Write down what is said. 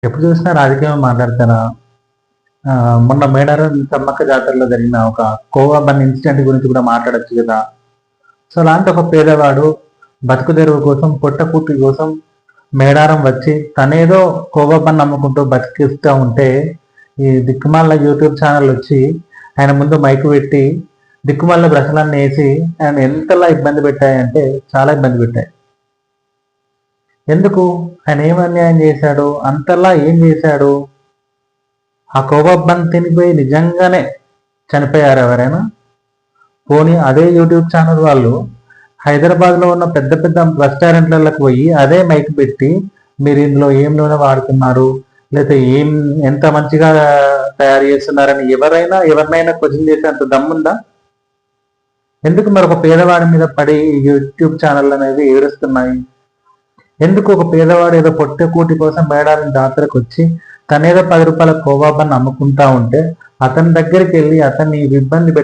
ఎప్పుడు చూసినా రాజకీయం మాట్లాడతారా? మొన్న మేడారం సమ్మక్క జాతరలో జరిగిన ఒక కోవా బన్ ఇన్సిడెంట్ గురించి కూడా మాట్లాడొచ్చు కదా. సో అలాంటి ఒక పేదవాడు బతుకు తెరువు కోసం, పొట్టకూటి కోసం మేడారం వచ్చి తనేదో కోవా బన్ అమ్ముకుంటూ బతికిస్తూ ఉంటే, ఈ దిక్కుమాల యూట్యూబ్ ఛానల్ వచ్చి ఆయన ముందు మైకు పెట్టి దిక్కుమాల బ్రషలన్నీ వేసి ఆయన ఎంతలా ఇబ్బంది పెట్టాయంటే చాలా ఇబ్బంది పెట్టాయి. ఎందుకు? ఆయన ఏం అన్యాయం చేశాడు? అంతలా ఏం చేశాడు? ఆ కోవబ్బని తినిపోయి నిజంగానే చనిపోయారు ఎవరైనా? పోనీ అదే యూట్యూబ్ ఛానల్ వాళ్ళు హైదరాబాద్లో ఉన్న పెద్ద పెద్ద రెస్టారెంట్లకు పోయి అదే మైక్ పెట్టి మీరు ఇందులో ఏం నూనె వాడుతున్నారు, లేకపోతే ఎంత మంచిగా తయారు చేస్తున్నారని ఎవరినైనా క్వశ్చన్ చేసేంత దమ్ముందా? ఎందుకు మరొక పేదవాడి మీద పడి యూట్యూబ్ ఛానల్ అనేది ఏడుస్తున్నాయి? ఎందుకు ఒక పేదవాడు ఏదో పొట్టకూటి కోసం మేడారం జాతరకు వచ్చి తనేదో 10 రూపాయల కోవా బన్ అమ్ముకుంటా ఉంటే అతని దగ్గరికి వెళ్ళి అతన్ని ఇబ్బంది